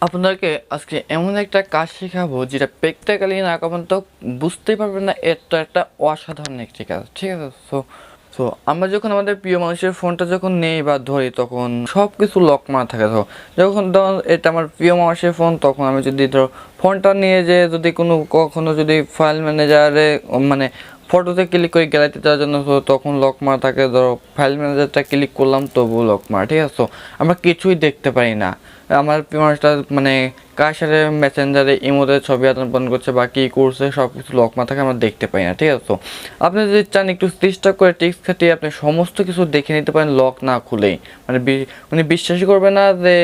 আপনাদেরকে আজকে এমন একটা কাজ শেখাবো যেটা প্র্যাকটিক্যালি না কখন তো বুঝতেই পারবেন না, এটা একটা অসাধারণ একটি কাজ। ঠিক আছে? সো আমরা যখন আমাদের প্রিয় মানুষের ফোনটা যখন নেই বা ধরি তখন সব কিছু লক মারা থাকে। তো যখন ধরুন এটা আমার প্রিয় মানুষের ফোন, তখন আমি যদি ধরো ফোনটা নিয়ে যে যদি কখনো যদি ফাইল ম্যানেজারে মানে ফটোতে ক্লিক করে গ্যালারিতে যাওয়ার জন্য, তো তখন লক মারা থাকে। ধরো ফাইল ম্যানেজারটা ক্লিক করলাম তবুও লক মারা। ঠিক আছে? তো আমরা কিছুই দেখতে পারি না আমার প্রিয় মানুষটা মানে কার সাথে মেসেঞ্জারে ইমোতে ছবি আদান প্রদান করছে বা কী করছে, সব কিছু লক মারা থাকে, আমরা দেখতে পাই না। ঠিক আছে? তো আপনি যদি চান একটু চেষ্টা করে টিক্স খাটিয়ে আপনি সমস্ত কিছু দেখে নিতে পারেন লক না খুলেই। মানে বিশ্বাসই করবে না যে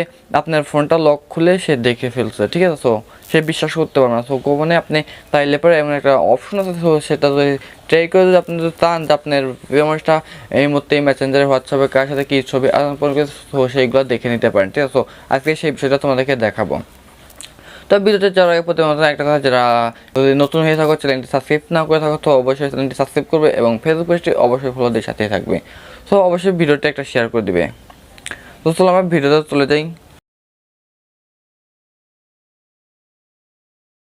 আপনার ফোনটা লক খুলে সে দেখে ফেলছে। ঠিক আছে? তো সে বিশ্বাস করতে পারবে না। তো গোপনে আপনি তাইলে পরে এমন একটা অপশন আছে, তো সেটা যদি ট্রাই করে যদি আপনি যদি চান যে আপনার প্রিয় মানুষটা এই মুহূর্তে মেসেঞ্জারে হোয়াটসঅ্যাপে কার সাথে কী ছবি আদান প্রদান করছে, তো সেইগুলো দেখে নিতে পারেন। ঠিক আছে? তো আজকে সেই বিষয়টা তোমাদেরকে দেখাবো। তো ভিডিওতে যাওয়ার আগে প্রতি একটা কথা, যারা যদি নতুন হয়ে থাকো চ্যানেলটি সাবস্ক্রাইব না করে থাকো তো অবশ্যই চ্যানেলটি সাবস্ক্রাইব করবে এবং ফেসবুক পেজটি অবশ্যই ফলো দিয়ে সাথে থাকবে। তো অবশ্যই ভিডিওটা একটা শেয়ার করে দিবে। তো চলো আমরা ভিডিওতে চলে যাই।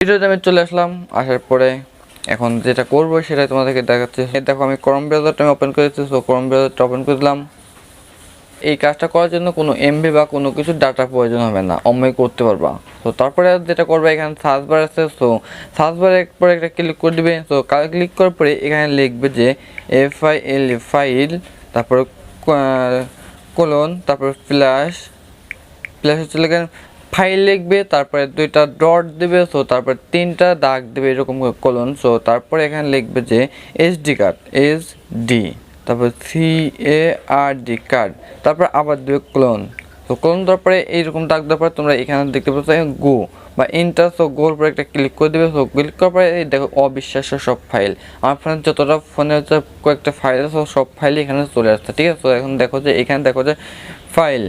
ভিডিওতে আমি চলে আসলাম, আসার পরে এখন যেটা করবো সেটাই তোমাদেরকে দেখাচ্ছি। দেখো আমি ক্রোম ব্রাউজারটা আমি ওপেন করেছি। তো ক্রোম ব্রাউজারটা ওপেন করে দিলাম। এই কাজটা করার জন্য কোনো এমবি বা কোনো কিছু ডাটা প্রয়োজন হবে না, অমনি করতে পারবা। তো তারপরে যেটা করবে, এখানে সার্চ বার আছে। তো সার্চ বারের পরে একটা ক্লিক করে দিবে। তো ক্লিক করার পরে এখানে লিখবে যে ফাইল, তারপরে কোলন, তারপরে প্লাস হচ্ছে লেখেন ফাইল লিখবে, তারপরে দুইটা ডট দেবে। সো তারপরে তিনটা দাগ দেবে এরকম কোলন। সো তারপরে এখানে লিখবে যে এসডি কার্ড, এসডি, তারপর CARD কার্ড, তারপর আবার দেবে ক্লোন। তো ক্লোন দেওয়ার পরে এইরকম দাগ দেওয়ার পরে তোমরা এখানে দেখতে পাচ্ছ গো বা ইন্টার। সো গোর পরে একটা ক্লিক করে দেবে। সো ক্লিক করার পরে এই দেখো অবিশ্বাস্য সব ফাইল, আমার ফোনে যতটা ফোনে হচ্ছে কয়েকটা ফাইল আছে সব ফাইলই এখানে চলে আসছে। ঠিক আছে? তো এখন দেখো যে এখানে দেখো যে ফাইল।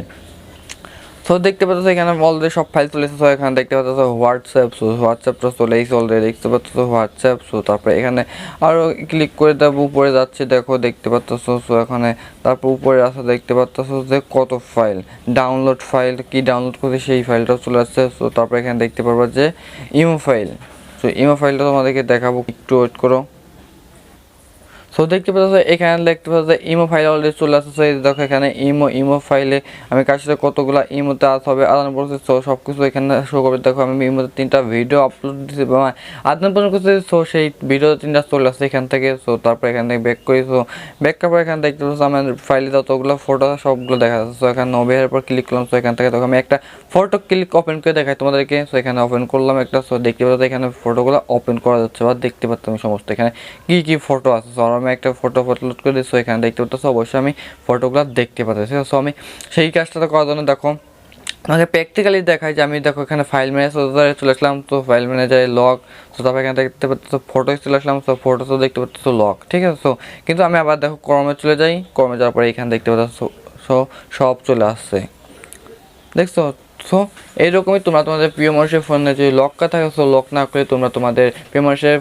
তো দেখতে পাচ্ছ এখানে অলরেডি সব ফাইল চলে এসেছে। এখানে দেখতে পাচ্ছ হোয়াটসঅ্যাপ। সো হোয়াটসঅ্যাপটা চলে এসেছে অলরেডি, দেখতে পাচ্ছ হোয়াটসঅ্যাপ। সো তারপরে এখানে আরও ক্লিক করে দেবো, উপরে যাচ্ছে দেখো দেখতে পাচ্ছ। সো এখানে তারপর উপরে আসা দেখতে পাচ্ছ যে কত ফাইল ডাউনলোড, ফাইল কি ডাউনলোড করছে সেই ফাইলটাও চলে আসছে। সো তারপর এখানে দেখতে পারবো যে ইমো ফাইল। সো ইমো ফাইলটা তোমাদেরকে দেখাবো, একটু ওয়েট করো। সো দেখতে পাচ্ছ এখানে দেখতে পাচ্ছ ইমো ফাইল অলরেডি চলে আসছে। দেখো এখানে ইমো ফাইলে আমি কার সাথে কতগুলো ইমোতে হবে আদান প্রদান, সো সব কিছু এখানে শো করবে। দেখো আমি ইমোতে 3টা ভিডিও আপলোড দিচ্ছি বা আদান প্রদান করছি। সো সেই ভিডিও 3টা চলে আসছে এখান থেকে। সো তারপর এখান থেকে ব্যাক করি। সো ব্যাক করার পর এখানে দেখতে পাচ্ছ আমার ফাইলে যতগুলো ফটো সবগুলো দেখা যাচ্ছে। সো এখানে ওভারের পর ক্লিক করলাম। সো এখান থেকে দেখো আমি একটা ফটো ক্লিক ওপেন করে দেখাই তোমাদেরকে। সো এখানে ওপেন করলাম একটা। সো দেখতে পাচ্ছ এখানে ফটোগুলো ওপেন করা যাচ্ছে বা দেখতে পাচ্ছ আমি সমস্ত এখানে কী ফটো আছে। সো আমি একটা ফটো আপলোড করে দিচ্ছি, এখানে দেখতে পাচ্ছ অবশ্যই আমি ফটোগুলো দেখতে পাচ্ছি। সো আমি সেই কাজটা করার জন্য দেখো আমাকে প্র্যাকটিক্যালি দেখায় যে আমি দেখো এখানে ফাইল ম্যানেজারে চলে আসলাম। তো ফাইল ম্যানেজারে লক। সো তারপর এখানে দেখতে পাচ্ছ ফটো চলে আসলাম। সো ফটো তো দেখতে পাচ্ছ লক। ঠিক আছে? সো কিন্তু আমি আবার দেখো ক্রমে চলে যাই, ক্রমে যাওয়ার পরে এখানে দেখতে পাচ্ছ সো সব চলে আসছে, দেখছো? সো এইরকমই তোমরা তোমাদের প্রিয় মানুষের ফোনে যদি লকটা থাকে, সো লক না করে তোমরা তোমাদের প্রিয় মানুষের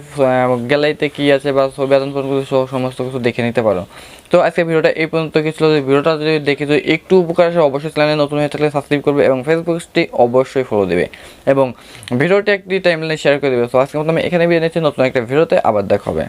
গ্যালারিতে কী আছে বা ছবি আদান প্রদান করছে সমস্ত কিছু দেখে নিতে পারো। তো আজকে ভিডিওটা এই পর্যন্ত কিছু। ভিডিওটা যদি দেখে যদি একটু উপকার আসে অবশ্যই চ্যানেলে নতুন হয়ে থাকলে সাবস্ক্রাইব করবে এবং ফেসবুকটি অবশ্যই ফলো দেবে এবং ভিডিওটি একটি টাইমলাইনে শেয়ার করে দেবে। সো আজকের মতো আমি এখানে বিয়ে নিচ্ছি, নতুন একটা ভিডিওতে আবার দেখা হবে।